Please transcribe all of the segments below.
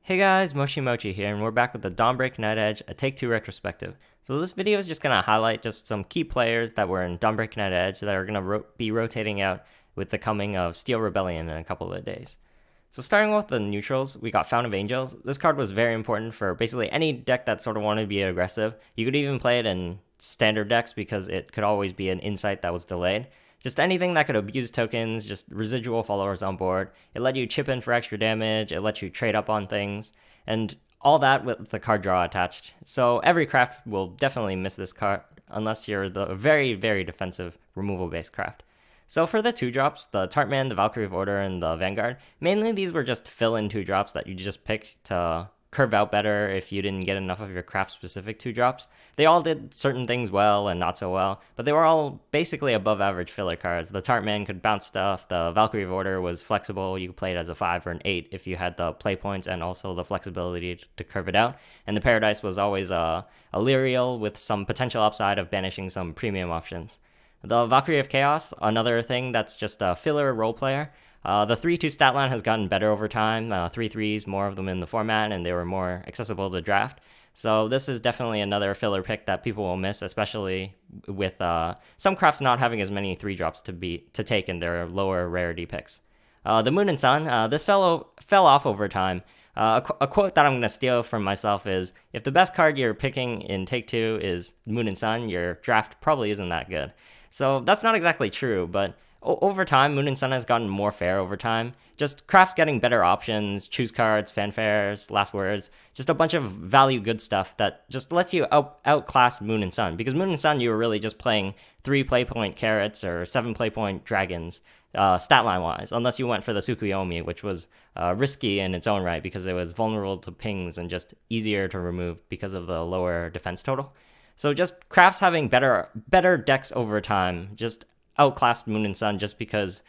Hey guys, Moshi Mochi here, and we're back with the Dawnbreak Nightedge, a Take-Two retrospective. So this video is just going to highlight just some key players that were in Dawnbreak Nightedge that are going to be rotating out with the coming of Steel Rebellion in a couple of days. So starting with the neutrals, we got Fountain of Angels. This card was very important for basically any deck that sort of wanted to be aggressive. You could even play it in standard decks because it could always be an insight that was delayed. Just anything that could abuse tokens, just residual followers on board. It let you chip in for extra damage, it let you trade up on things, and all that with the card draw attached. So every craft will definitely miss this card unless you're the very, very defensive removal-based craft. So for the 2-drops, the Tartman, the Valkyrie of Order, and the Vanguard, mainly these were just fill-in 2-drops that you just pick to curve out better if you didn't get enough of your craft-specific 2-drops. They all did certain things well and not so well, but they were all basically above-average filler cards. The Tartman could bounce stuff, the Valkyrie of Order was flexible, you could play it as a 5 or an 8 if you had the play points and also the flexibility to curve it out, and the Paradise was always a Lyrial with some potential upside of banishing some premium options. The Valkyrie of Chaos, another thing that's just a filler role player. The 3-2 stat line has gotten better over time, 3-3s, more of them in the format, and they were more accessible to draft. So this is definitely another filler pick that people will miss, especially with some crafts not having as many 3-drops to take in their lower rarity picks. The Moon and Sun, this fell off over time. A quote that I'm going to steal from myself is, if the best card you're picking in Take-Two is Moon and Sun, your draft probably isn't that good. So that's not exactly true, but over time, Moon and Sun has gotten more fair over time. Just crafts getting better options, choose cards, fanfares, last words, just a bunch of value good stuff that just lets you outclass Moon and Sun. Because Moon and Sun, you were really just playing 3 play point carrots or 7 play point dragons, stat line wise, unless you went for the Tsukuyomi, which was risky in its own right because it was vulnerable to pings and just easier to remove because of the lower defense total. So just crafts having better decks over time just outclassed Moon and Sun just because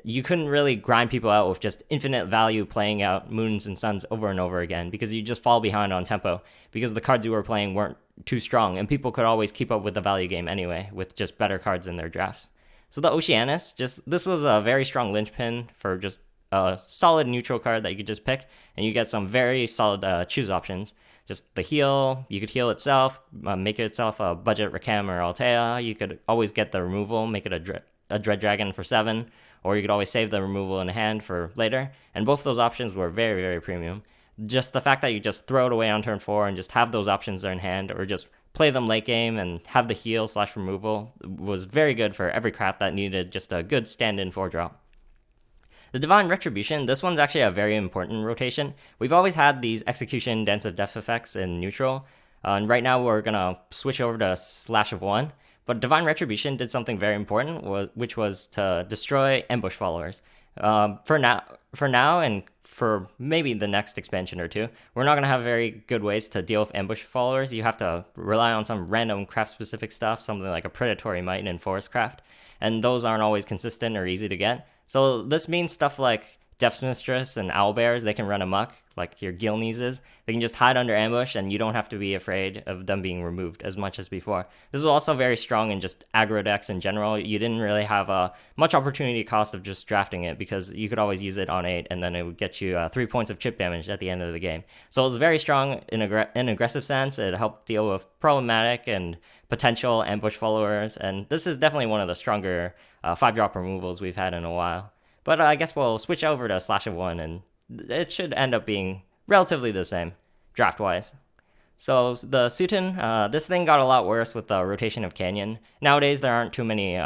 you couldn't really grind people out with just infinite value playing out Moons and Suns over and over again because you just fall behind on tempo because the cards you were playing weren't too strong and people could always keep up with the value game anyway with just better cards in their drafts. So the Oceanus, this was a very strong linchpin for just a solid neutral card that you could just pick and you get some very solid choose options. Just the heal, you could heal itself, make it itself a budget Rakam or Altea. You could always get the removal, make it a Dread Dragon for 7, or you could always save the removal in hand for later. And both of those options were very, very premium. Just the fact that you just throw it away on turn 4 and just have those options there in hand, or just play them late game and have the heal / removal was very good for every craft that needed just a good stand-in 4-drop. The Divine Retribution, this one's actually a very important rotation. We've always had these execution Dance of Death effects in neutral, and right now we're going to switch over to Slash of 1. But Divine Retribution did something very important, which was to destroy ambush followers. For now, and for maybe the next expansion or two, we're not going to have very good ways to deal with ambush followers. You have to rely on some random craft-specific stuff, something like a Predatory Might in Forest Craft, and those aren't always consistent or easy to get. So this means stuff like Death's Mistress and Owlbears, they can run amok, like your Gilneases. They can just hide under ambush, and you don't have to be afraid of them being removed as much as before. This was also very strong in just aggro decks in general. You didn't really have much opportunity cost of just drafting it, because you could always use it on 8, and then it would get you 3 points of chip damage at the end of the game. So it was very strong in an aggressive sense. It helped deal with problematic and potential ambush followers, and this is definitely one of the stronger 5-drop removals we've had in a while. But I guess we'll switch over to Slash of 1, and it should end up being relatively the same, draft-wise. So the Sutin, this thing got a lot worse with the rotation of Canyon. Nowadays, there aren't too many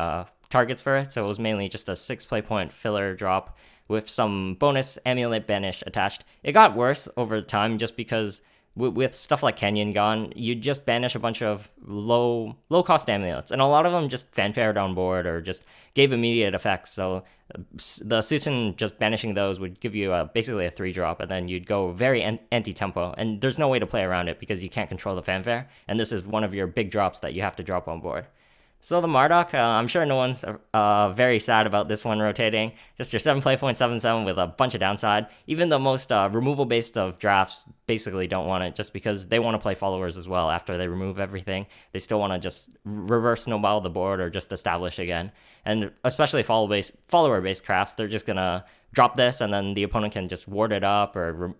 targets for it, so it was mainly just a 6 play point filler drop with some bonus Amulet Banish attached. It got worse over time just because with stuff like Canyon gone, you just banish a bunch of low-cost amulets, and a lot of them just fanfared on board or just gave immediate effects. So the Sutin, just banishing those would give you basically a 3-drop, and then you'd go very anti-tempo, and there's no way to play around it because you can't control the fanfare, and this is one of your big drops that you have to drop on board. So the Marduk, I'm sure no one's very sad about this one rotating. Just your 7 play point 7/7 with a bunch of downside. Even the most removal based of drafts basically don't want it just because they want to play followers as well after they remove everything. They still want to just reverse snowball the board or just establish again. And especially follower based crafts, they're just going to drop this and then the opponent can just ward it up or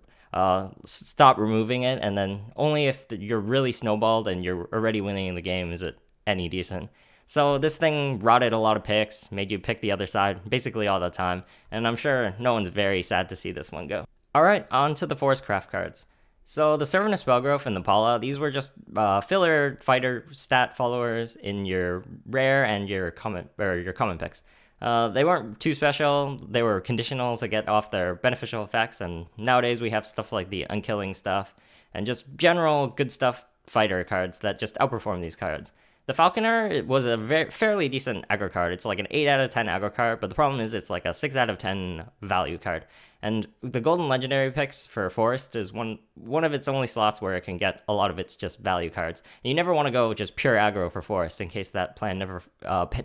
stop removing it, and then only if you're really snowballed and you're already winning in the game is it any decent. So this thing rotted a lot of picks, made you pick the other side basically all the time, and I'm sure no one's very sad to see this one go. Alright, on to the Forest Craft cards. So the Servant of Spellgrowth and the Pala, these were just filler fighter stat followers in your rare and your common picks. They weren't too special. They were conditional to get off their beneficial effects, and nowadays we have stuff like the unkilling stuff and just general good stuff fighter cards that just outperform these cards. The Falconer, it was a fairly decent aggro card. It's like an 8 out of 10 aggro card, but the problem is it's like a 6 out of 10 value card. And the Golden Legendary picks for Forest is one of its only slots where it can get a lot of its just value cards. And you never want to go just pure aggro for Forest in case that plan never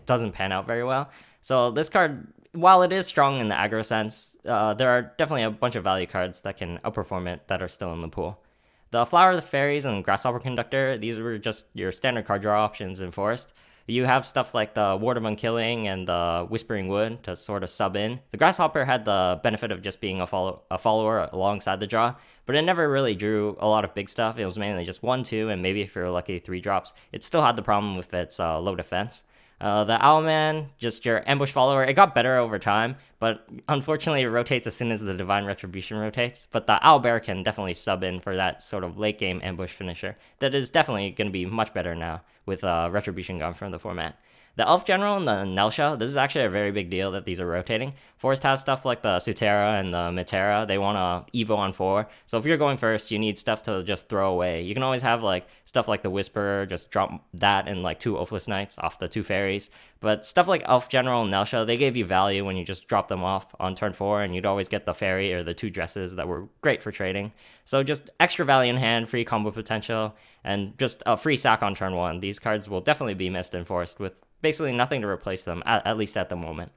doesn't pan out very well. So this card, while it is strong in the aggro sense, there are definitely a bunch of value cards that can outperform it that are still in the pool. The Flower of the Fairies and Grasshopper Conductor, these were just your standard card draw options in Forest. You have stuff like the Ward of Unkilling and the Whispering Wood to sort of sub in. The Grasshopper had the benefit of just being a follower alongside the draw, but it never really drew a lot of big stuff. It was mainly just 1, 2, and maybe if you're lucky, 3 drops. It still had the problem with its low defense. The Owlman, just your ambush follower, it got better over time, but unfortunately it rotates as soon as the Divine Retribution rotates. But the Owlbear can definitely sub in for that sort of late game ambush finisher. That is definitely going to be much better now with Retribution gone from the format. The Elf General and the Nelsha, this is actually a very big deal that these are rotating. Forest has stuff like the Sutera and the Metera. They want to Evo on 4. So if you're going first, you need stuff to just throw away. You can always have like stuff like the Whisperer, just drop that and like 2 Oathless Knights off the 2 fairies. But stuff like Elf General and Nelsha, they gave you value when you just drop them off on turn 4, and you'd always get the fairy or the 2 dresses that were great for trading. So just extra value in hand, free combo potential, and just a free sack on turn 1. These cards will definitely be missed in Forest with basically nothing to replace them, at least at the moment.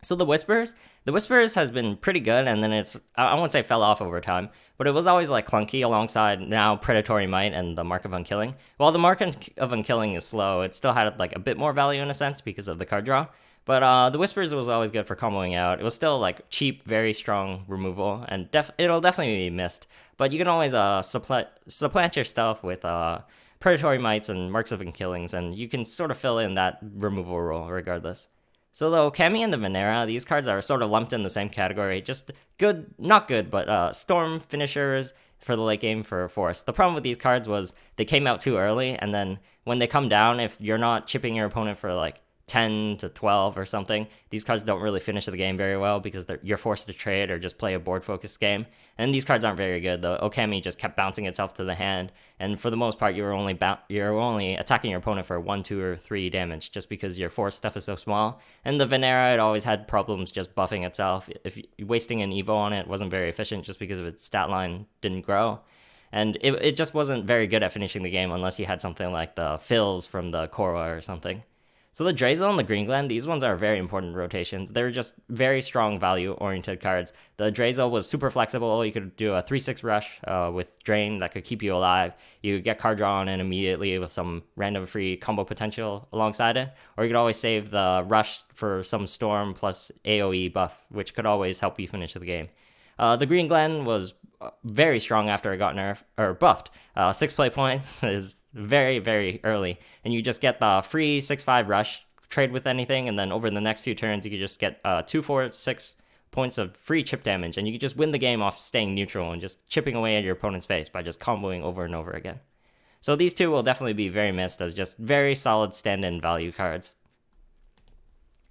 So the Whisperers has been pretty good, and then I won't say fell off over time, but it was always like clunky alongside now Predatory Might and the Mark of Unkilling. While the Mark of Unkilling is slow, it still had like a bit more value in a sense because of the card draw. But the Whispers was always good for comboing out. It was still like cheap, very strong removal, and it'll definitely be missed. But you can always supplant your stuff with Predatory Mights and Marks of Unkillings, and you can sort of fill in that removal role regardless. So the Okami and the Venera, these cards are sort of lumped in the same category. Just good, not good, but storm finishers for the late game for Forest. The problem with these cards was they came out too early, and then when they come down, if you're not chipping your opponent for like 10 to 12 or something, these cards don't really finish the game very well because you're forced to trade or just play a board focused game, and these cards aren't very good. The Okami just kept bouncing itself to the hand, and for the most part you're only attacking your opponent for 1, 2, or 3 damage just because your force stuff is so small. And the Venera, it always had problems just buffing itself. If wasting an Evo on it wasn't very efficient just because of its stat line didn't grow, and it just wasn't very good at finishing the game unless you had something like the Fills from the Korwa or something. So the Drazel and the Green Glen, these ones are very important rotations. They're just very strong value-oriented cards. The Drazel was super flexible. You could do a 3-6 rush with Drain that could keep you alive. You could get card draw on it immediately with some random free combo potential alongside it. Or you could always save the rush for some Storm plus AoE buff, which could always help you finish the game. The Green Glen was very strong after it got nerfed or buffed. 6 play points is very, very early, and you just get the free 6/5 rush, trade with anything, and then over the next few turns you could just get 2, 4, 6 points of free chip damage, and you could just win the game off staying neutral and just chipping away at your opponent's face by just comboing over and over again. So these two will definitely be very missed as just very solid stand-in value cards.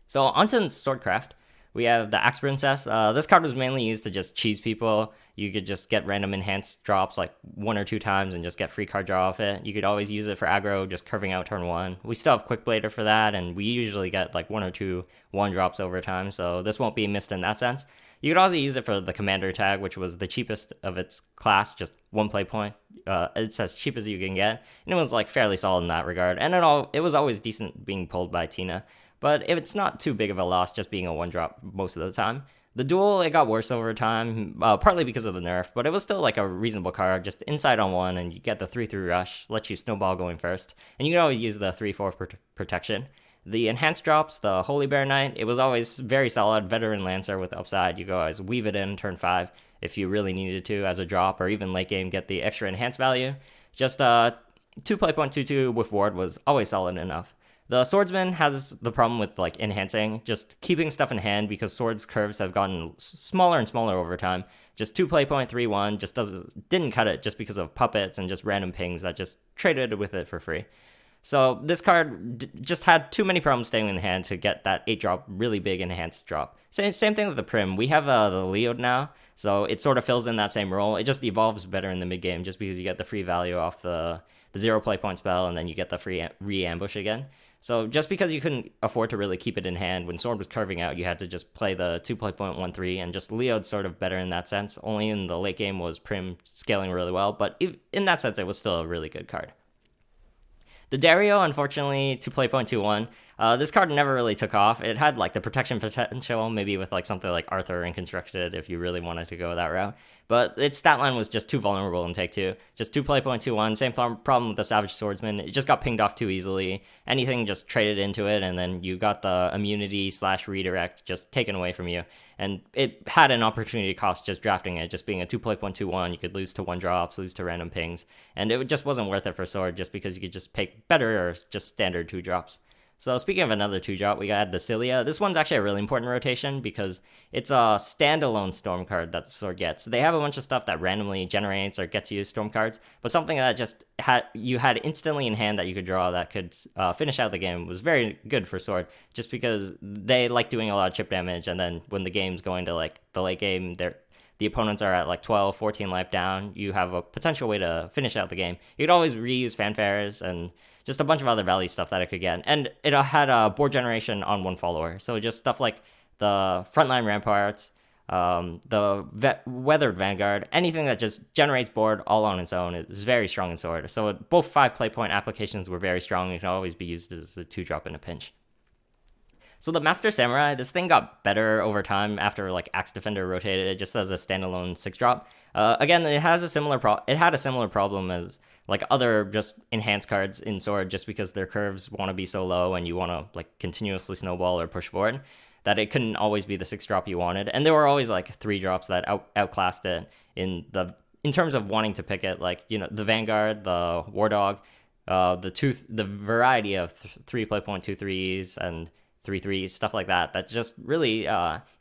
So onto Swordcraft. We have the Axe Princess. This card was mainly used to just cheese people. You could just get random enhanced drops like 1 or 2 times and just get free card draw off it. You could always use it for aggro, just curving out turn 1. We still have Quick Blader for that, and we usually get like 1 or 2 1-drops over time, so this won't be missed in that sense. You could also use it for the Commander tag, which was the cheapest of its class, just 1 play point. It's as cheap as you can get, and it was like fairly solid in that regard. And it was always decent being pulled by Tina. But if it's not too big of a loss just being a 1-drop most of the time. The duel, it got worse over time, partly because of the nerf, but it was still like a reasonable card, just inside on 1, and you get the 3/3 rush, lets you snowball going first, and you can always use the 3/4 protection. The enhanced drops, the Holy Bear Knight, it was always very solid, Veteran Lancer with upside. You go always weave it in turn 5. if you really needed to as a drop, or even late game get the extra enhanced value. Just 2 play point 2/2 with ward was always solid enough. The swordsman has the problem with like enhancing, just keeping stuff in hand because swords curves have gotten smaller and smaller over time. Just 2 play point 3/1 just didn't cut it just because of puppets and just random pings that just traded with it for free. So this card just had too many problems staying in hand to get that 8-drop really big enhanced drop. Same thing with the Prim. We have the Leod now, so it sort of fills in that same role. It just evolves better in the mid game just because you get the free value off the 0 play point spell, and then you get the free re-ambush again. So just because you couldn't afford to really keep it in hand, when Sword was curving out, you had to just play the 2 play point 1/3, and just Leod's sort of better in that sense. Only in the late game was Prim scaling really well, but in that sense, it was still a really good card. The Dario, unfortunately, 2 play point 2/1. This card never really took off. It had like the protection potential, maybe with like something like Arthur and Constructed if you really wanted to go that route. But its stat line was just too vulnerable in Take 2. Just 2 play point 2/1. Same problem with the Savage Swordsman. It just got pinged off too easily. Anything just traded into it, and then you got the immunity / redirect just taken away from you. And it had an opportunity cost just drafting it, just being a 2 play point 2/1. You could lose to 1 drops, lose to random pings. And it just wasn't worth it for Sword just because you could just pick better or just standard 2 drops. So speaking of another 2-drop, we got the Cilia. This one's actually a really important rotation because it's a standalone Storm card that the Sword gets. They have a bunch of stuff that randomly generates or gets you Storm cards, but something that just you had instantly in hand that you could draw that could finish out the game was very good for Sword, just because they like doing a lot of chip damage, and then when the game's going to like the late game, the opponents are at like 12, 14 life down, you have a potential way to finish out the game. You could always reuse fanfares and just a bunch of other value stuff that it could get. And it had a board generation on 1 follower. So just stuff like the Frontline Ramparts, the Weathered Vanguard, anything that just generates board all on its own is very strong in Sword. So both 5 play point applications were very strong and can always be used as a 2-drop in a pinch. So the Master Samurai, this thing got better over time after like Axe Defender rotated it just as a standalone 6-drop. Again, it had a similar problem as like other just enhanced cards in Sword, just because their curves want to be so low and you want to like continuously snowball or push board, that it couldn't always be the 6-drop you wanted. And there were always like 3-drops that outclassed it in terms of wanting to pick it, like, you know, the Vanguard, the War Dog, the variety of 3 play point 2/3s and 3/3, stuff like that just really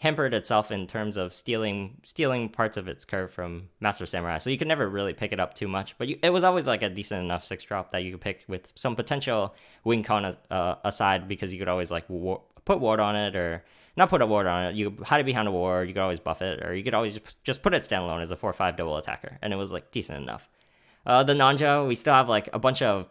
hampered itself in terms of stealing parts of its curve from Master Samurai. So you could never really pick it up too much, but it was always like a decent enough 6-drop that you could pick with some potential win con aside, because you could always like put ward on it, or not put a ward on it. You hide it behind a ward, you could always buff it, or you could always just put it standalone as a 4/5 double attacker, and it was like decent enough. The Nanja, we still have like a bunch of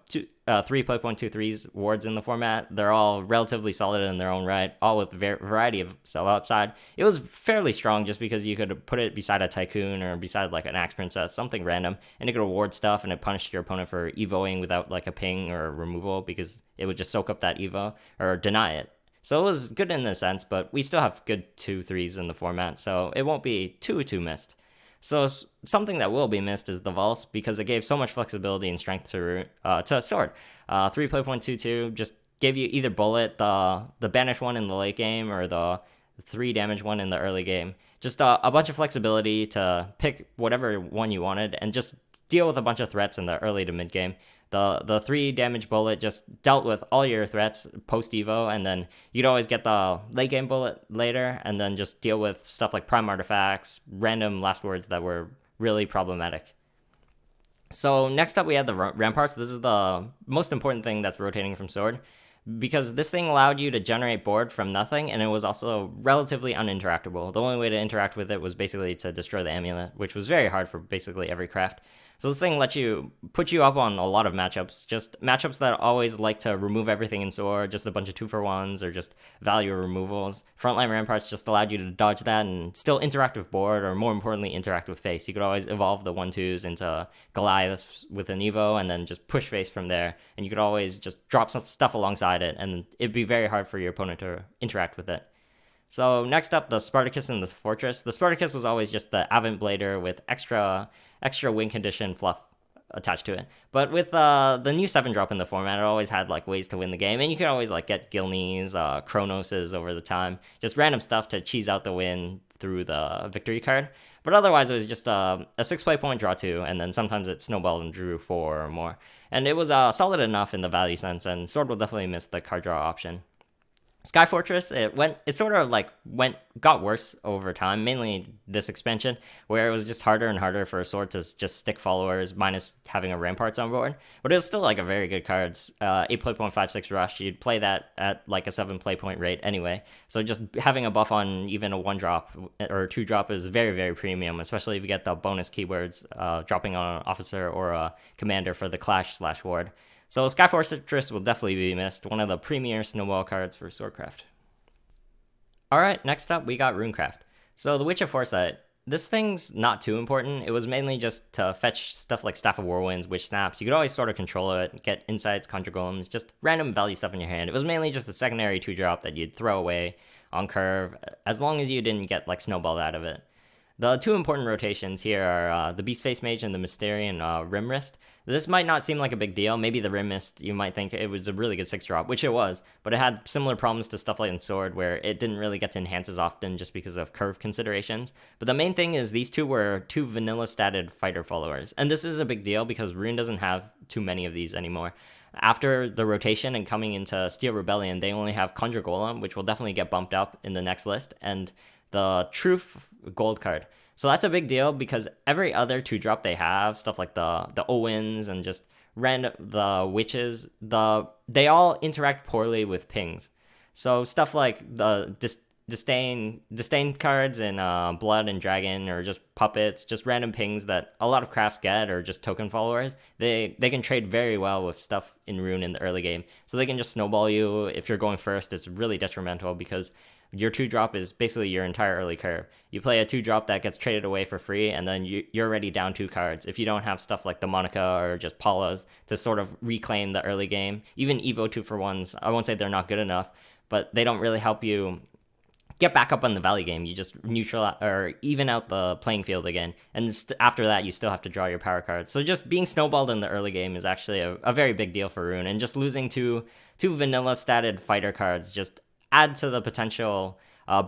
3 play point 2/3s wards in the format. They're all relatively solid in their own right, all with variety of sell upside. It was fairly strong just because you could put it beside a Tycoon or beside like an Axe Princess, something random, and it could reward stuff, and it punished your opponent for evoing without like a ping or a removal, because it would just soak up that evo or deny it. So it was good in a sense, but we still have good 2/3s in the format, so it won't be too missed. So something that will be missed is the Vulse, because it gave so much flexibility and strength to Sword. 3 play point 2/2 just gave you either bullet, the banish one in the late game, or the 3 damage one in the early game. Just a bunch of flexibility to pick whatever one you wanted and just deal with a bunch of threats in the early to mid game. The 3 damage bullet just dealt with all your threats post Evo, and then you'd always get the late game bullet later, and then just deal with stuff like prime artifacts, random last words that were really problematic. So next up we had the Ramparts. This is the most important thing that's rotating from Sword, because this thing allowed you to generate board from nothing, and it was also relatively uninteractable. The only way to interact with it was basically to destroy the amulet, which was very hard for basically every craft. So the thing lets you put you up on a lot of matchups, just matchups that always like to remove everything in Sword, just a bunch of 2-for-1s or just value removals. Frontline Ramparts just allowed you to dodge that and still interact with board, or more importantly, interact with face. You could always evolve the 1/2s into Goliath with an Evo and then just push face from there. And you could always just drop some stuff alongside it, and it'd be very hard for your opponent to interact with it. So next up, the Spartacus and the Fortress. The Spartacus was always just the Avant Blader with extra win condition fluff attached to it. But with the new 7-drop in the format, it always had like ways to win the game, and you could always like get Gilneys, Chronoses over the time, just random stuff to cheese out the win through the victory card. But otherwise, it was just a 6 play point, draw 2, and then sometimes it snowballed and drew 4 or more. And it was solid enough in the value sense, and Sword will definitely miss the card draw option. Sky Fortress, it sort of like got worse over time, mainly this expansion, where it was just harder and harder for a Sword to just stick followers, minus having a Ramparts on board. But it was still like a very good card. 8 play point, 5/6 rush, you'd play that at like a 7 play point rate anyway. So just having a buff on even a 1 drop or 2 drop is very, very premium, especially if you get the bonus keywords dropping on an officer or a commander for the clash/ward. So Sky Fortress will definitely be missed, one of the premier snowball cards for Swordcraft. Alright, next up we got Runecraft. So the Witch of Foresight, this thing's not too important. It was mainly just to fetch stuff like Staff of Whirlwinds, Witch Snaps. You could always sort of control it, get insights, conjure golems, just random value stuff in your hand. It was mainly just a secondary 2-drop that you'd throw away on curve, as long as you didn't get like snowballed out of it. The 2 important rotations here are the Beastface Mage and the Mysterian Rimwrist. This might not seem like a big deal. Maybe the Rimwrist, you might think it was a really good 6-drop, which it was, but it had similar problems to stuff like in Sword, where it didn't really get to enhance as often just because of curve considerations. But the main thing is these 2 were 2 vanilla-statted fighter followers, and this is a big deal because Rune doesn't have too many of these anymore. After the rotation and coming into Steel Rebellion, they only have Conjure Golem, which will definitely get bumped up in the next list, and the Truth gold card. So that's a big deal because every other 2-drop they have, stuff like the Owens and just random the witches, they all interact poorly with pings. So stuff like the disdain cards in Blood and Dragon, or just puppets, just random pings that a lot of crafts get, or just token followers, they can trade very well with stuff in Rune in the early game. So they can just snowball you. If you're going first, it's really detrimental because your 2-drop is basically your entire early curve. You play a 2-drop that gets traded away for free, and then you're already down 2 cards. If you don't have stuff like the Monica or just Paula's to sort of reclaim the early game, even Evo 2-for-1s, I won't say they're not good enough, but they don't really help you get back up on the value game. You just neutral or even out the playing field again, and after that you still have to draw your power cards. So just being snowballed in the early game is actually a very big deal for Rune, and just losing two vanilla statted fighter cards just add to the potential,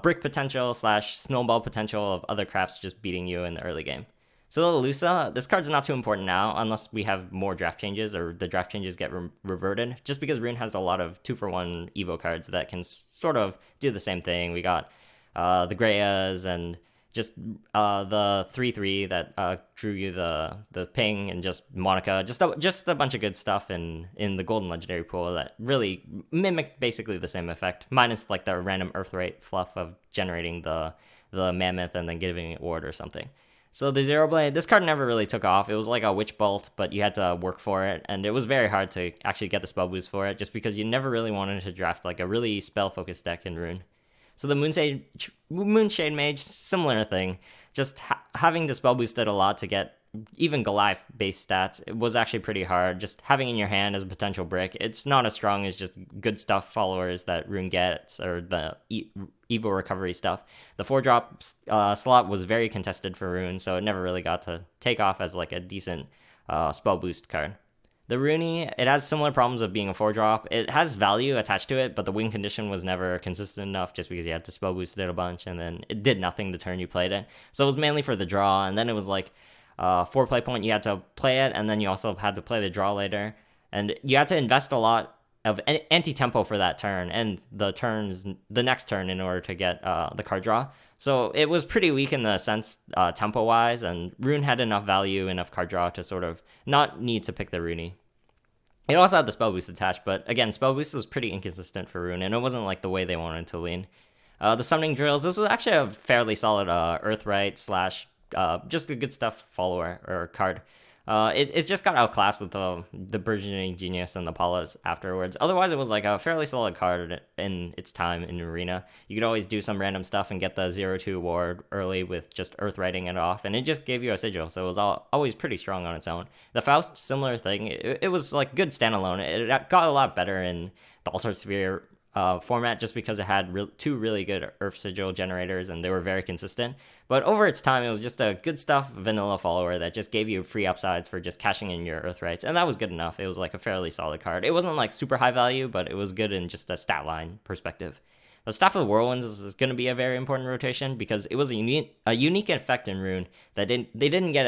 brick potential / snowball potential of other crafts just beating you in the early game. So the Lusa, this card's not too important now unless we have more draft changes or the draft changes get reverted, just because Rune has a lot of 2-for-1 Evo cards that can sort of do the same thing. We got the Greyas and just the 3/3 that drew you the ping, and just Monica, just a bunch of good stuff in the golden legendary pool that really mimicked basically the same effect, minus like the random earth rate fluff of generating the mammoth and then giving it ward or something. So the Zero Blade, this card never really took off. It was like a Witch Bolt, but you had to work for it, and it was very hard to actually get the spell boost for it, just because you never really wanted to draft like a really spell-focused deck in Rune. So the Moonshade Mage, similar thing. Just having to spell boost it a lot to get even Goliath-based stats, it was actually pretty hard. Just having in your hand as a potential brick, it's not as strong as just good stuff followers that Rune gets, or the Evo recovery stuff. The 4-drop slot was very contested for Rune, so it never really got to take off as like a decent spell boost card. The Rooney, it has similar problems of being a 4-drop. It has value attached to it, but the win condition was never consistent enough just because you had to spell boost it a bunch, and then it did nothing the turn you played it. So it was mainly for the draw, and then it was like 4 play point, you had to play it, and then you also had to play the draw later. And you had to invest a lot of anti-tempo for that turn, and the next turn in order to get the card draw. So it was pretty weak in the sense tempo-wise, and Rune had enough value, enough card draw to sort of not need to pick the Rooney. It also had the spell boost attached, but again, spell boost was pretty inconsistent for Rune, and it wasn't like the way they wanted to lean. The summoning drills, this was actually a fairly solid Earthright / just a good stuff follower or card. It's just got outclassed with the Burgeoning Genius and the Paulas afterwards. Otherwise, it was like a fairly solid card in its time in Arena. You could always do some random stuff and get the 0/2 ward early with just Earthrighting it off, and it just gave you a sigil, so it was always pretty strong on its own. The Faust, similar thing. It was like good standalone. It got a lot better in the Altar Sphere format just because it had two really good Earth Sigil generators, and they were very consistent. But over its time, it was just a good stuff vanilla follower that just gave you free upsides for just cashing in your Earthrights, and that was good enough. It was like a fairly solid card. It wasn't like super high value, but it was good in just a stat line perspective. The Staff of the Whirlwinds is going to be a very important rotation because it was a unique effect in Rune that they didn't get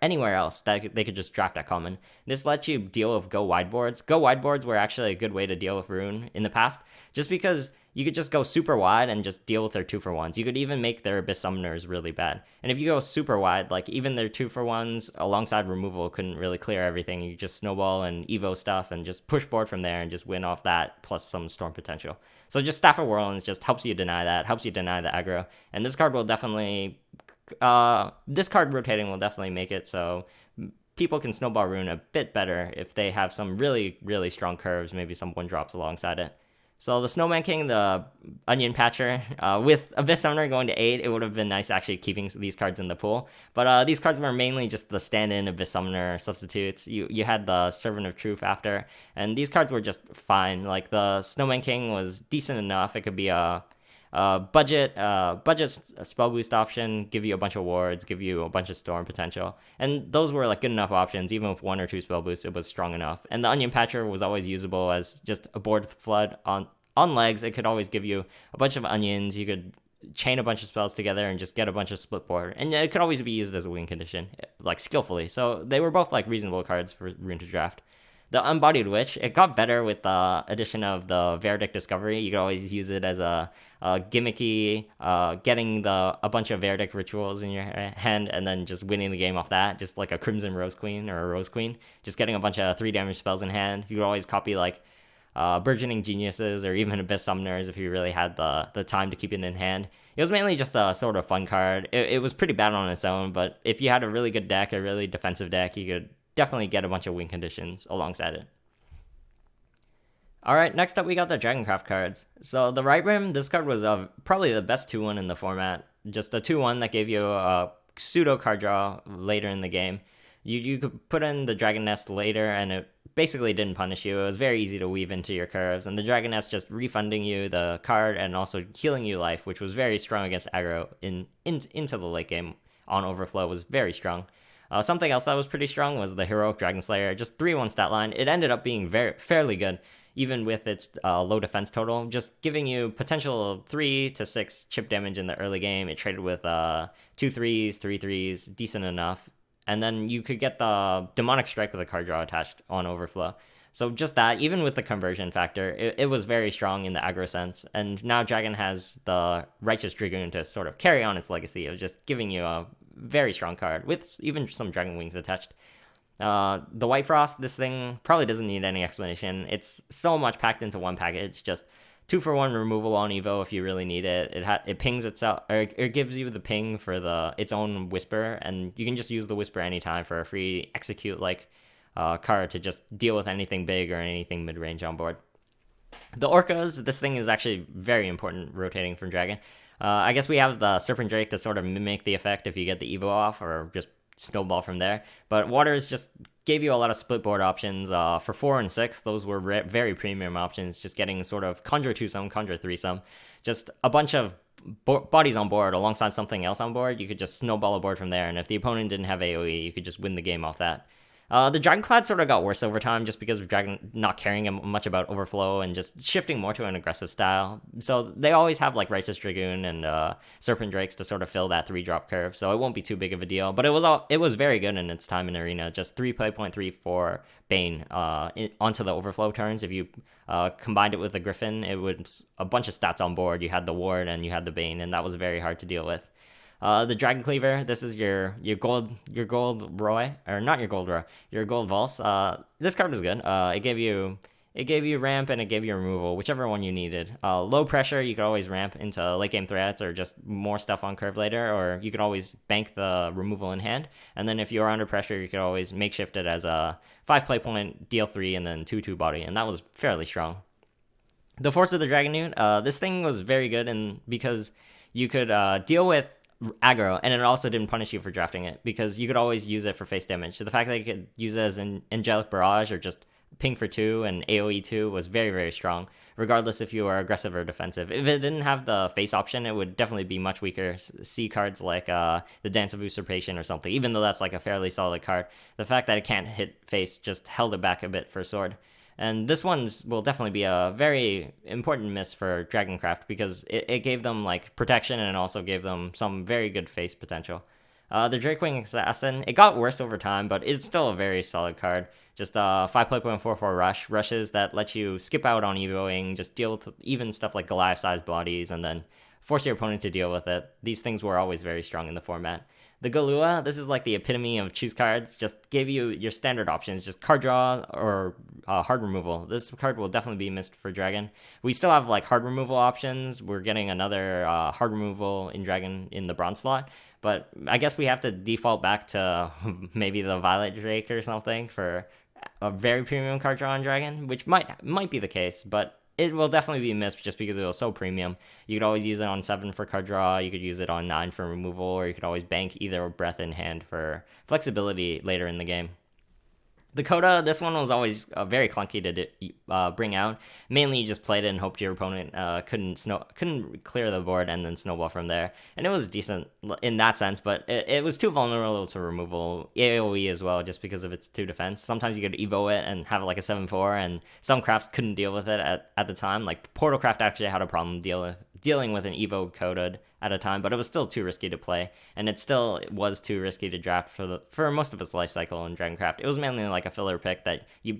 anywhere else that they could just draft at common. This lets you deal with go wide boards. Go wide boards were actually a good way to deal with Rune in the past, just because you could just go super wide and just deal with their 2-for-1s. You could even make their Abyss Summoners really bad. And if you go super wide, like even their 2-for-1s alongside removal couldn't really clear everything. You just snowball and Evo stuff and just push board from there and just win off that plus some storm potential. So just Staff of Whirlwinds just helps you deny that, helps you deny the aggro. And this card will definitely, this card rotating will definitely make it so people can snowball Rune a bit better if they have some really, really strong curves, maybe some 1-drops alongside it. So the Snowman King, the Onion Patcher, with Abyss Summoner going to 8, it would have been nice actually keeping these cards in the pool. But these cards were mainly just the stand-in Abyss Summoner substitutes. You had the Servant of Truth after, and these cards were just fine. Like the Snowman King was decent enough. It could be a budget spell boost option, give you a bunch of wards, give you a bunch of storm potential, and those were like good enough options. Even with 1 or 2 spell boosts, it was strong enough. And the Onion Patcher was always usable as just a board flood on legs. It could always give you a bunch of onions. You could chain a bunch of spells together and just get a bunch of split board, and it could always be used as a win condition, like skillfully. So they were both like reasonable cards for Rune to draft. The Embodied Witch, it got better with the addition of the Verdict Discovery. You could always use it as a gimmicky, getting a bunch of Verdict rituals in your hand and then just winning the game off that, just like a Crimson Rose Queen or a Rose Queen. Just getting a bunch of 3 damage spells in hand. You could always copy like Burgeoning Geniuses or even Abyss Summoners if you really had the time to keep it in hand. It was mainly just a sort of fun card. It was pretty bad on its own, but if you had a really good deck, a really defensive deck, you could definitely get a bunch of win conditions alongside it. Alright, next up we got the Dragoncraft cards. So the Right Rim, this card was probably the best 2-1 in the format. Just a 2-1 that gave you a pseudo card draw later in the game. You could put in the Dragon Nest later and it basically didn't punish you. It was very easy to weave into your curves, and the Dragon Nest just refunding you the card and also healing you life, which was very strong against aggro into the late game on Overflow, was very strong. Something else that was pretty strong was the Heroic Dragon Slayer, just 3-1 stat line. It ended up being fairly good, even with its low defense total, just giving you potential 3 to 6 chip damage in the early game. It traded with 2 3s, 3 3s, decent enough. And then you could get the Demonic Strike with a card draw attached on Overflow. So just that, even with the conversion factor, it was very strong in the aggro sense. And now Dragon has the Righteous Dragoon to sort of carry on its legacy of just giving you a very strong card with even some Dragon Wings attached. The White Frost, this thing probably doesn't need any explanation. It's so much packed into one package. Just 2-for-1 removal on Evo if you really need it. It pings itself, or it gives you the ping for its own Whisper, and you can just use the Whisper anytime for a free execute card to just deal with anything big or anything mid range on board. The Orcas, this thing is actually very important rotating from Dragon. I guess we have the Serpent Drake to sort of mimic the effect if you get the Evo off, or just snowball from there. But Waters just gave you a lot of split board options. For 4 and 6, those were very premium options, just getting sort of Conjure 2-some, Conjure 3-some, just a bunch of bodies on board alongside something else on board. You could just snowball a board from there, and if the opponent didn't have AoE, you could just win the game off that. The Dragonclad sort of got worse over time just because of Dragon not caring much about Overflow and just shifting more to an aggressive style. So they always have like Righteous Dragoon and Serpent Drakes to sort of fill that 3-drop curve, so it won't be too big of a deal. But it was very good in its time in Arena. Just 3 play point 3 for Bane onto the Overflow turns. If you combined it with the Griffin, it was a bunch of stats on board. You had the Ward and you had the Bane, and that was very hard to deal with. The Dragon Cleaver, this is your gold Roy, or not your gold Roy, your gold Vulse. This card was good. It gave you ramp and it gave you removal, whichever one you needed. Low pressure, you could always ramp into late game threats or just more stuff on curve later, or you could always bank the removal in hand. And then if you were under pressure, you could always makeshift it as a 5 play point, deal 3, and then 2/2 body, and that was fairly strong. The Force of the Dragon Newt, this thing was very good, because you could deal with aggro, and it also didn't punish you for drafting it, because you could always use it for face damage. So the fact that you could use it as an Angelic Barrage or just ping for 2 and AoE 2 was very, very strong, regardless if you were aggressive or defensive. If it didn't have the face option, it would definitely be much weaker. See cards like the Dance of Usurpation or something, even though that's like a fairly solid card. The fact that it can't hit face just held it back a bit for Sword. And this one will definitely be a very important miss for Dragoncraft because it gave them like protection and also gave them some very good face potential. The Drakewing Assassin, it got worse over time, but it's still a very solid card. Just 5.44 rushes that let you skip out on evoing, just deal with even stuff like Goliath-sized bodies, and then force your opponent to deal with it. These things were always very strong in the format. The Galua, this is like the epitome of choose cards. Just gave you your standard options, just card draw or hard removal. This card will definitely be missed for Dragon. We still have like hard removal options. We're getting another hard removal in Dragon in the bronze slot. But I guess we have to default back to maybe the Violet Drake or something for a very premium card draw on Dragon, which might be the case, but it will definitely be missed just because it was so premium. You could always use it on 7 for card draw, you could use it on 9 for removal, or you could always bank either Breath in hand for flexibility later in the game. The Coda, this one was always very clunky to bring out. Mainly, you just played it and hoped your opponent couldn't clear the board and then snowball from there. And it was decent in that sense, but it was too vulnerable to removal. AoE as well, just because of its 2 defense. Sometimes you could evo it and have like a 7/4, and some crafts couldn't deal with it at the time. Like Portalcraft actually had a problem dealing with an evo Coda at a time, but it was still too risky to play, and it still was too risky to draft for most of its life cycle in Dragoncraft. It was mainly like a filler pick that you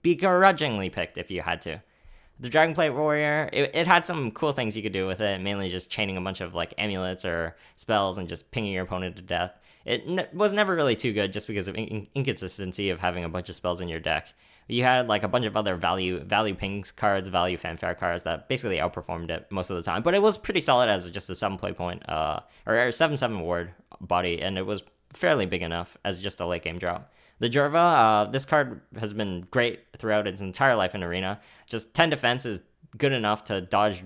begrudgingly picked if you had to. The Dragonplate Warrior, it had some cool things you could do with it, mainly just chaining a bunch of like amulets or spells and just pinging your opponent to death. It was never really too good just because of inconsistency of having a bunch of spells in your deck. You had like a bunch of other value pings cards, value fanfare cards that basically outperformed it most of the time. But it was pretty solid as just a 7 play point, or 7/7 ward body, and it was fairly big enough as just a late game drop. The Jerva, this card has been great throughout its entire life in Arena. Just 10 defense is good enough to dodge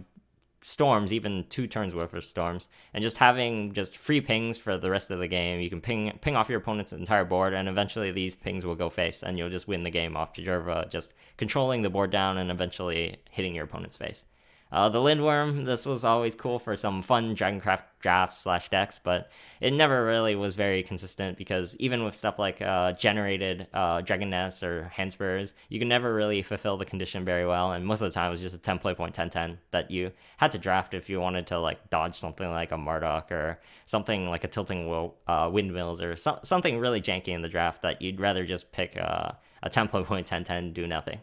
storms, even 2 turns worth of storms, and just having just free pings for the rest of the game. You can ping off your opponent's entire board, and eventually these pings will go face, and you'll just win the game off Jerva, just controlling the board down and eventually hitting your opponent's face. The Lindworm, this was always cool for some fun Dragoncraft drafts / decks, but it never really was very consistent because even with stuff like generated Dragon Nests or Handspurs, you can never really fulfill the condition very well, and most of the time it was just a 10 play point 10/10 that you had to draft if you wanted to like dodge something like a Marduk or something like a Tilting Windmills or something really janky in the draft that you'd rather just pick a 10 play point 10/10 do nothing.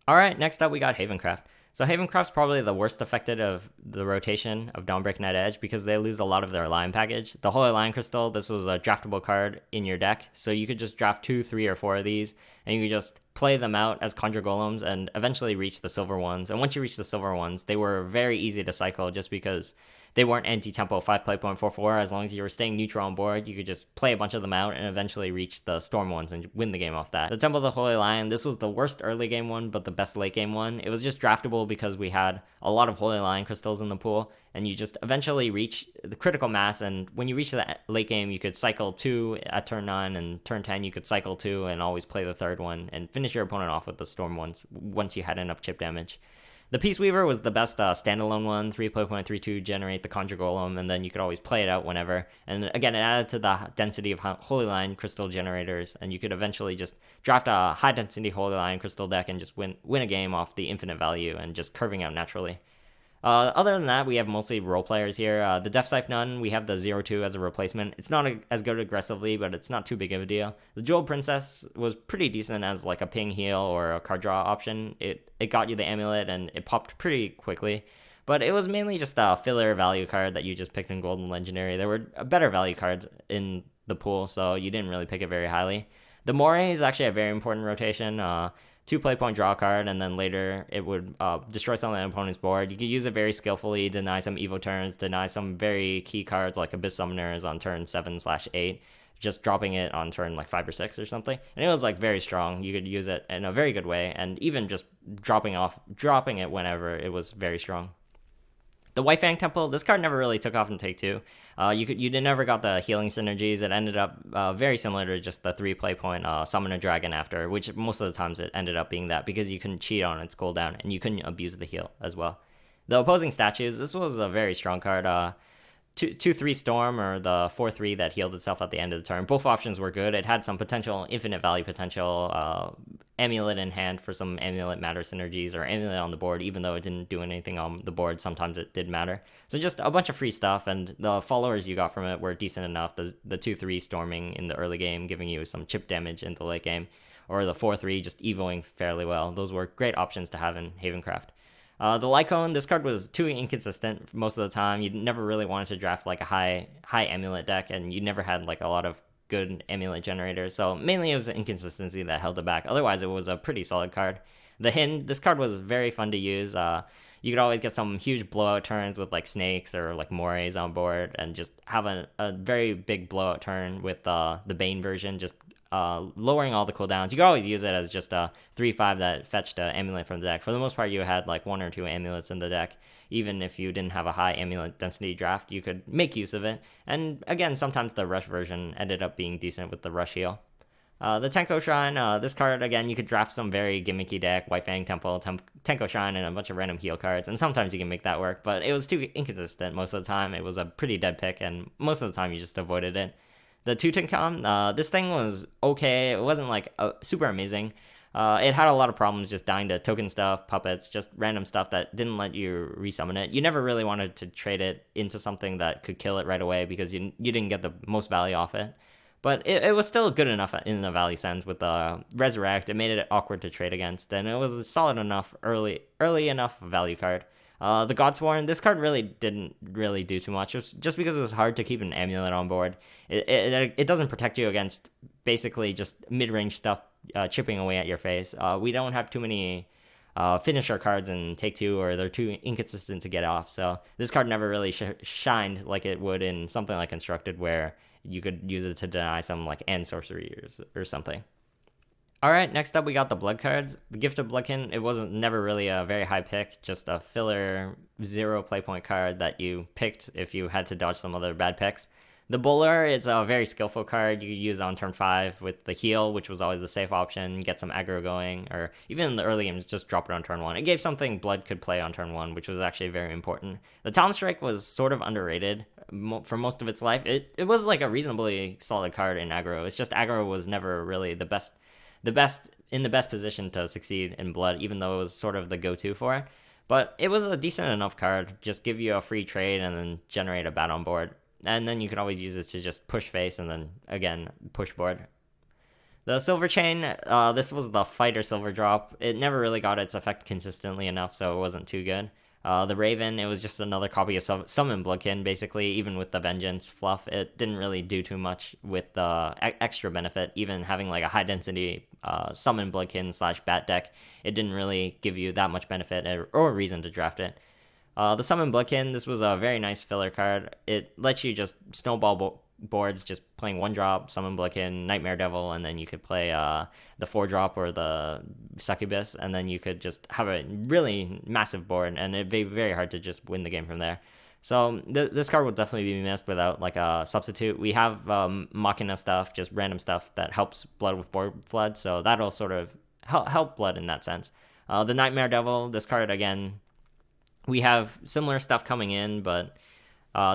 Alright, next up we got Havencraft. So Havencraft's probably the worst affected of the rotation of Dawnbreak Nightedge because they lose a lot of their Lion package. The Holy Lion Crystal, this was a draftable card in your deck, so you could just draft 2, 3, or 4 of these, and you could just play them out as Conjure Golems and eventually reach the silver ones. And once you reach the silver ones, they were very easy to cycle just because they weren't anti-tempo 5 play point 4/4. As long as you were staying neutral on board, you could just play a bunch of them out and eventually reach the storm ones and win the game off that. The Temple of the Holy Lion, this was the worst early game one, but the best late game one. It was just draftable because we had a lot of Holy Lion crystals in the pool, and you just eventually reach the critical mass, and when you reach the late game, you could cycle 2 at turn 9, and turn 10 you could cycle 2 and always play the third one, and finish your opponent off with the storm ones once you had enough chip damage. The Peace Weaver was the best standalone one, 3 play point 3/2, generate the Conjure Golem, and then you could always play it out whenever. And again, it added to the density of Holy Lion Crystal generators, and you could eventually just draft a high density Holy Lion Crystal deck and just win a game off the infinite value and just curving out naturally. Other than that, we have mostly role players here. The Death Scythe Nun, we have the 0/2 as a replacement. It's not as good aggressively, but it's not too big of a deal. The Jeweled Princess was pretty decent as like a ping heal or a card draw option. It got you the amulet and it popped pretty quickly, but it was mainly just a filler value card that you just picked in Golden Legendary. There were better value cards in the pool, so you didn't really pick it very highly. The Moray is actually a very important rotation. 2 play point draw card, and then later it would destroy some of the opponent's board. You could use it very skillfully, deny some Evo turns, deny some very key cards like Abyss Summoners on turn 7/8, just dropping it on turn like 5 or 6 or something. And it was like very strong. You could use it in a very good way, and even just dropping it whenever, it was very strong. The White Fang Temple, this card never really took off in Take 2. You never got the healing synergies. It ended up very similar to just the 3 play point Summon a Dragon after, which most of the times it ended up being that because you couldn't cheat on its cooldown and you couldn't abuse the heal as well. The Opposing Statues, this was a very strong card. 2/3 Storm or the 4/3 that healed itself at the end of the turn. Both options were good. It had some potential, infinite value potential, Amulet in hand for some Amulet matter synergies, or Amulet on the board, even though it didn't do anything on the board. Sometimes it did matter. So just a bunch of free stuff, and the followers you got from it were decent enough. The 2/3 storming in the early game, giving you some chip damage in the late game, or the 4/3 just evoing fairly well. Those were great options to have in Havencraft. The Lycone, this card was too inconsistent most of the time. You never really wanted to draft like a high Amulet deck, and you never had like a lot of good Amulet generators. So mainly it was the inconsistency that held it back. Otherwise, it was a pretty solid card. The Hin, this card was very fun to use. You could always get some huge blowout turns with like snakes or like mores on board, and just have a very big blowout turn with the Bane version, just lowering all the cooldowns. You could always use it as just a 3/5 that fetched an amulet from the deck. For the most part, you had like 1 or 2 amulets in the deck. Even if you didn't have a high amulet density draft, you could make use of it. And again, sometimes the rush version ended up being decent with the rush heal. The Tenko Shrine, this card, again, you could draft some very gimmicky deck, White Fang Temple, Tenko Shrine, and a bunch of random heal cards, and sometimes you can make that work, but it was too inconsistent most of the time. It was a pretty dead pick, and most of the time you just avoided it. The Tutankhamun, this thing was okay. It wasn't like super amazing. It had a lot of problems just dying to token stuff, puppets, just random stuff that didn't let you resummon it. You never really wanted to trade it into something that could kill it right away because you didn't get the most value off it. But it was still good enough in the value sense with the Resurrect. It made it awkward to trade against, and it was a solid enough, early enough value card. The Godsworn, this card really didn't really do too much. It was just because it was hard to keep an amulet on board. It doesn't protect you against basically just mid-range stuff chipping away at your face. We don't have too many finisher cards in Take Two, or they're too inconsistent to get off. So this card never really shined like it would in something like Constructed, where you could use it to deny some like end sorcery or something. Alright, next up we got the Blood cards. The Gift of Bloodkin, it wasn't never really a very high pick, just a filler 0 playpoint card that you picked if you had to dodge some other bad picks. The Bowler, it's a very skillful card. You could use it on turn 5 with the heal, which was always the safe option, get some aggro going, or even in the early games, just drop it on turn 1. It gave something Blood could play on turn 1, which was actually very important. The Talon Strike was sort of underrated for most of its life. It was like a reasonably solid card in aggro. It's just aggro was never really the best position to succeed in Blood, even though it was sort of the go-to for it. But it was a decent enough card, just give you a free trade and then generate a bat on board. And then you can always use it to just push face and then, again, push board. The Silver Chain, this was the fighter silver drop. It never really got its effect consistently enough, so it wasn't too good. The Raven, it was just another copy of Summon Bloodkin, basically, even with the Vengeance fluff. It didn't really do too much with the extra benefit, even having like a high-density Summon Bloodkin / Bat deck. It didn't really give you that much benefit or reason to draft it. The Summon Bloodkin, this was a very nice filler card. It lets you just snowball boards, just playing 1-drop, Summon Bloodkin, Nightmare Devil, and then you could play the 4-drop or the Succubus, and then you could just have a really massive board, and it'd be very hard to just win the game from there. So this card will definitely be missed without like a substitute. We have Machina stuff, just random stuff that helps Blood with board flood, so that'll sort of help Blood in that sense. The Nightmare Devil, this card, again, we have similar stuff coming in, but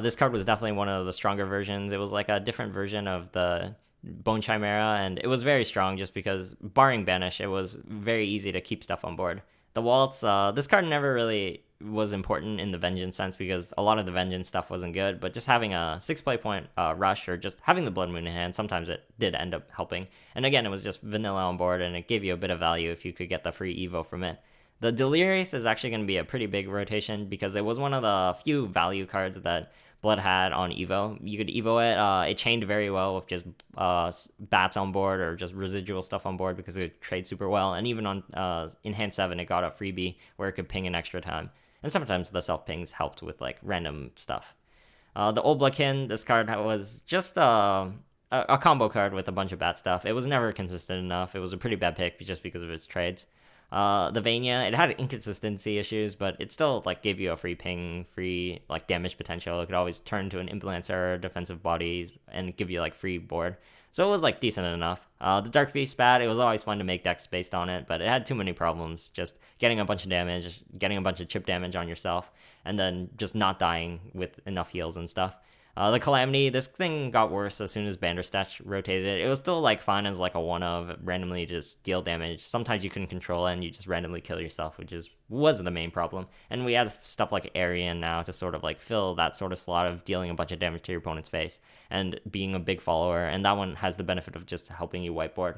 this card was definitely one of the stronger versions. It was like a different version of the Bone Chimera, and it was very strong just because, barring Banish, it was very easy to keep stuff on board. The Waltz, this card never really was important in the Vengeance sense because a lot of the Vengeance stuff wasn't good, but just having a 6 play point rush or just having the Blood Moon in hand, sometimes it did end up helping. And again, it was just vanilla on board, and it gave you a bit of value if you could get the free Evo from it. The Delirious is actually going to be a pretty big rotation because it was one of the few value cards that Blood had on Evo. You could Evo it. It chained very well with just bats on board or just residual stuff on board because it could trade super well. And even on in hand 7, it got a freebie where it could ping in extra time. And sometimes the self-pings helped with like random stuff. The Old Bloodkin, this card was just a combo card with a bunch of bat stuff. It was never consistent enough. It was a pretty bad pick just because of its trades. The Vania, it had inconsistency issues, but it still like gave you a free ping, free like damage potential. It could always turn to an Implancer, defensive bodies, and give you like free board. So it was like decent enough. The Dark Beast Spat, it was always fun to make decks based on it, but it had too many problems. Just getting a bunch of damage, getting a bunch of chip damage on yourself, and then just not dying with enough heals and stuff. The Calamity, this thing got worse as soon as Bandersnatch rotated. It was still like fine as like a one of randomly just deal damage. Sometimes you couldn't control it and you just randomly kill yourself, which wasn't the main problem. And we have stuff like Arian now to sort of like fill that sort of slot of dealing a bunch of damage to your opponent's face and being a big follower. And that one has the benefit of just helping you whiteboard.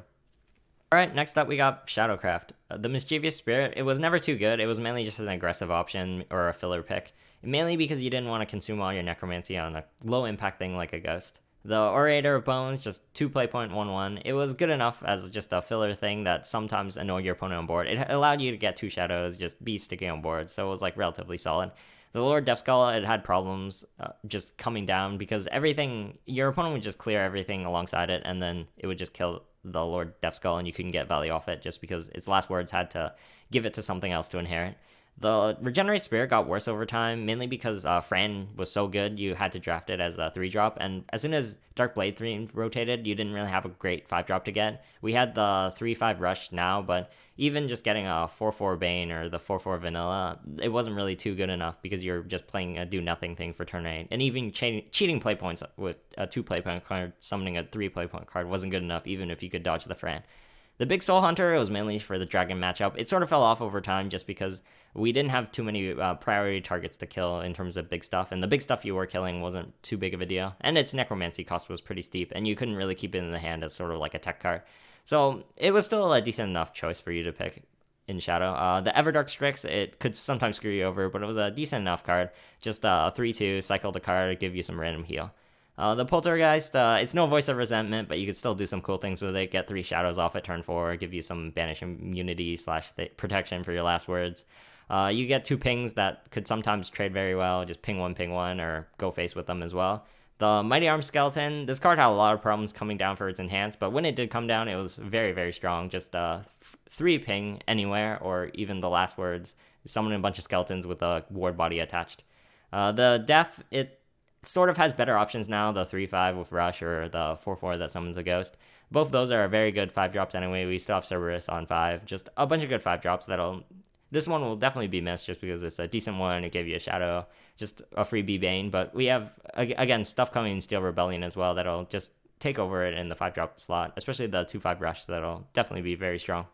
Alright, next up we got Shadowcraft. The Mischievous Spirit, it was never too good. It was mainly just an aggressive option or a filler pick. Mainly because you didn't want to consume all your Necromancy on a low impact thing like a Ghost. The Orator of Bones, just 2 play point 1/1. It was good enough as just a filler thing that sometimes annoyed your opponent on board. It allowed you to get 2 shadows, just be sticky on board, so it was like relatively solid. The Lord Deathskull, it had problems just coming down because everything, your opponent would just clear everything alongside it and then it would just kill the Lord Deathskull and you couldn't get value off it just because its last words had to give it to something else to inherit. The Regenerate Spirit got worse over time, mainly because Fran was so good, you had to draft it as a 3-drop, and as soon as Dark Blade 3 rotated, you didn't really have a great 5-drop to get. We had the 3-5 Rush now, but even just getting a 4-4 Bane or the 4-4 Vanilla, it wasn't really too good enough because you're just playing a do-nothing thing for turn 8, and even cheating play points with a 2 play point card, summoning a 3 play point card wasn't good enough, even if you could dodge the Fran. The Big Soul Hunter, it was mainly for the Dragon matchup. It sort of fell off over time just because we didn't have too many priority targets to kill in terms of big stuff, and the big stuff you were killing wasn't too big of a deal. And its Necromancy cost was pretty steep, and you couldn't really keep it in the hand as sort of like a tech card. So it was still a decent enough choice for you to pick in Shadow. The Everdark Strix, it could sometimes screw you over, but it was a decent enough card. Just a 3-2, cycle the card, give you some random heal. The Poltergeist, it's no Voice of Resentment, but you could still do some cool things with it. Get 3 shadows off at turn 4, give you some banish immunity / protection for your last words. You get 2 pings that could sometimes trade very well. Just ping 1, or go face with them as well. The Mighty Arm Skeleton, this card had a lot of problems coming down for its enhance, but when it did come down, it was very, very strong. Just 3 ping anywhere, or even the last words. Summon a bunch of skeletons with a ward body attached. The Death, it sort of has better options now, the 3-5 with Rush or the 4-4 that summons a Ghost. Both those are very good 5-drops anyway. We still have Cerberus on 5. Just a bunch of good 5-drops this one will definitely be missed just because it's a decent one. It gave you a Shadow, just a free B-Bane. But we have, again, stuff coming in Steel Rebellion as well that'll just take over it in the 5-drop slot, especially the 2-5 Rush that'll definitely be very strong.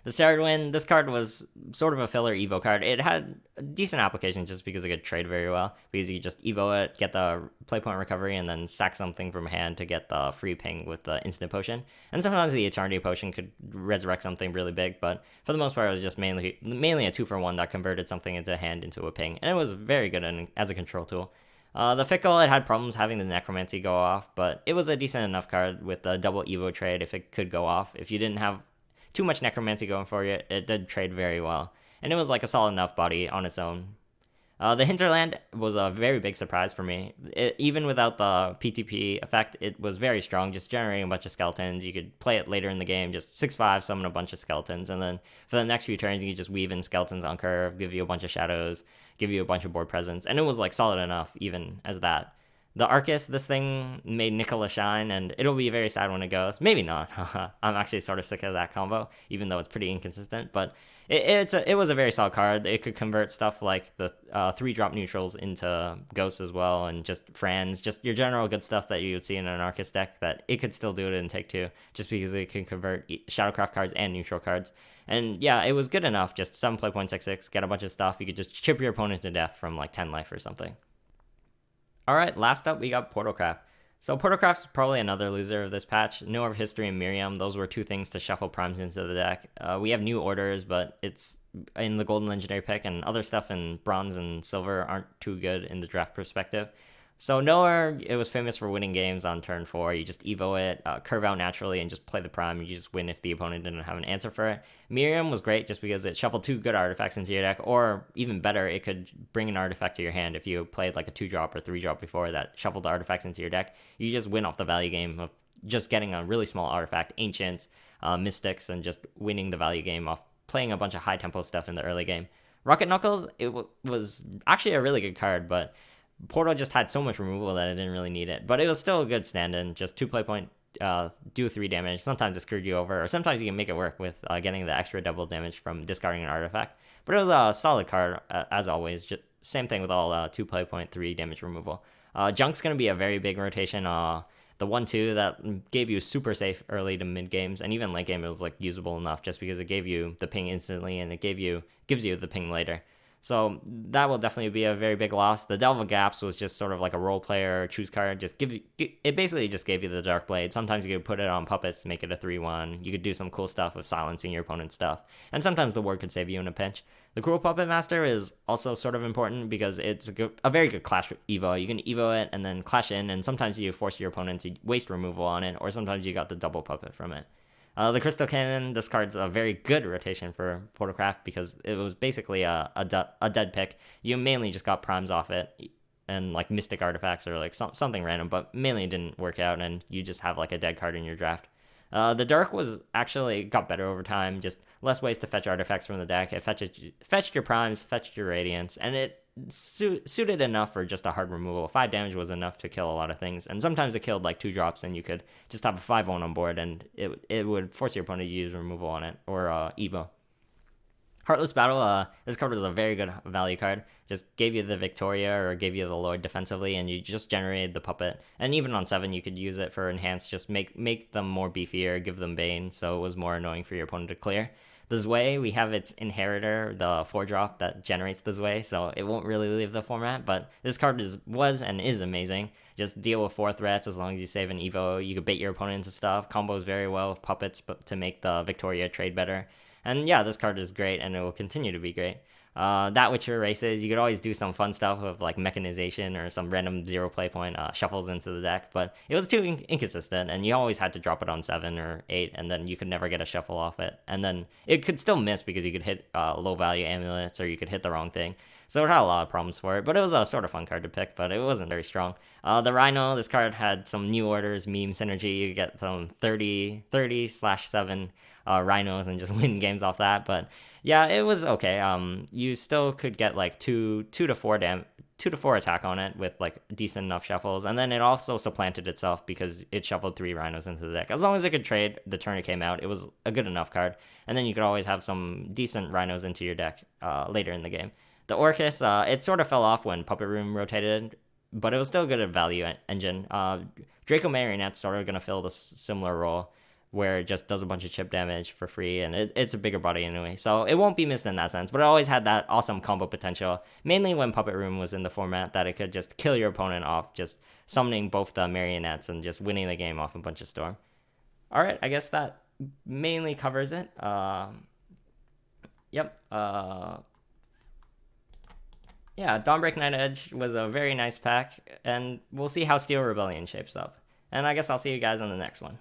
The Ceridwen, this card was sort of a filler Evo card. It had a decent application just because it could trade very well. Because you just Evo it, get the play point recovery, and then sack something from hand to get the free ping with the instant potion. And sometimes the Eternity Potion could resurrect something really big, but for the most part it was just mainly a 2-for-1 that converted something into hand into a ping. And it was very good as a control tool. The Fickle, it had problems having the Necromancy go off, but it was a decent enough card with the double Evo trade if it could go off. If you didn't have too much Necromancy going for you, it did trade very well. And it was like a solid enough body on its own. The Hinterland was a very big surprise for me. Even without the PTP effect, it was very strong, just generating a bunch of skeletons. You could play it later in the game, just 6-5, summon a bunch of skeletons, and then for the next few turns, you could just weave in skeletons on curve, give you a bunch of shadows, give you a bunch of board presence, and it was like solid enough even as that. The Arcus, this thing made Nicola shine, and it'll be very sad when it goes. Maybe not. I'm actually sort of sick of that combo, even though it's pretty inconsistent. But it was a very solid card. It could convert stuff like the 3-drop neutrals into ghosts as well, and just Frans, just your general good stuff that you would see in an Arcus deck, that it could still do it in Take 2, just because it can convert Shadowcraft cards and neutral cards. And yeah, it was good enough. Just 7 play point 6/6, get a bunch of stuff. You could just chip your opponent to death from like 10 life or something. Alright, last up we got Portalcraft. So Portalcraft's probably another loser of this patch. Know of History and Miriam, those were 2 things to shuffle primes into the deck. We have new orders, but it's in the Golden Legendary pick, and other stuff in Bronze and Silver aren't too good in the draft perspective. So Noah, it was famous for winning games on turn 4. You just Evo it, curve out naturally, and just play the prime. You just win if the opponent didn't have an answer for it. Miriam was great just because it shuffled 2 good artifacts into your deck, or even better, it could bring an artifact to your hand. If you played like a 2-drop or 3-drop before that shuffled the artifacts into your deck, you just win off the value game of just getting a really small artifact, Ancients, Mystics, and just winning the value game off playing a bunch of high tempo stuff in the early game. Rocket Knuckles, it was actually a really good card, but Portal just had so much removal that I didn't really need it. But it was still a good stand-in, just 2 play point, do 3 damage. Sometimes it screwed you over, or sometimes you can make it work with getting the extra double damage from discarding an artifact. But it was a solid card, as always. Just same thing with all 2 play point, 3 damage removal. Junk's going to be a very big rotation. The 1-2 that gave you super safe early to mid games, and even late game it was like usable enough just because it gave you the ping instantly and it gives you the ping later. So that will definitely be a very big loss. The Delve of Gaps was just sort of like a role player choose card. It basically just gave you the Dark Blade. Sometimes you could put it on puppets, make it a 3-1. You could do some cool stuff with silencing your opponent's stuff. And sometimes the ward could save you in a pinch. The Cruel Puppet Master is also sort of important because it's a very good clash Evo. You can Evo it and then clash in, and sometimes you force your opponent to waste removal on it, or sometimes you got the double puppet from it. The Crystal Cannon, this card's a very good rotation for Photocraft because it was basically a dead pick. You mainly just got primes off it and like mystic artifacts or like something random, but mainly it didn't work out and you just have like a dead card in your draft. The Dark was actually got better over time, just less ways to fetch artifacts from the deck. It fetched your primes, fetched your radiance, and it suited enough for just a hard removal. 5 damage was enough to kill a lot of things, and sometimes it killed like 2 drops and you could just have a 5-1 on board and it would force your opponent to use removal on it or Evo. Heartless Battle, this card was a very good value card. Just gave you the Victoria or gave you the Lord defensively, and you just generated the puppet. And even on 7, you could use it for enhance, just make them more beefier, give them Bane, so it was more annoying for your opponent to clear. The Zwei, we have its inheritor, the 4-drop that generates the Zwei, so it won't really leave the format, but this card was and is amazing. Just deal with 4 threats as long as you save an Evo. You could bait your opponent into stuff, combos very well with puppets but to make the Victoria trade better. And yeah, this card is great, and it will continue to be great. That Witcher races, you could always do some fun stuff with like mechanization or some random 0 play point shuffles into the deck, but it was too inconsistent, and you always had to drop it on 7 or 8, and then you could never get a shuffle off it. And then it could still miss because you could hit low value amulets or you could hit the wrong thing. So it had a lot of problems for it, but it was a sort of fun card to pick, but it wasn't very strong. The Rhino, this card had some new orders, meme synergy. You get some 30/7 rhinos and just win games off that. But yeah, it was okay. You still could get like 2 to 4 attack on it with like decent enough shuffles, and then it also supplanted itself because it shuffled 3 rhinos into the deck. As long as it could trade the turn it came out, it was a good enough card, and then you could always have some decent rhinos into your deck later in the game. The Orcus, it sort of fell off when Puppet Room rotated, but it was still good at value engine. Draco Marionette's sort of going to fill this similar role where it just does a bunch of chip damage for free, and it's a bigger body anyway, so it won't be missed in that sense, but it always had that awesome combo potential, mainly when Puppet Room was in the format, that it could just kill your opponent off, just summoning both the marionettes and just winning the game off a bunch of Storm. Alright, I guess that mainly covers it. Yeah, Dawnbreak Nightedge was a very nice pack, and we'll see how Steel Rebellion shapes up. And I guess I'll see you guys on the next one.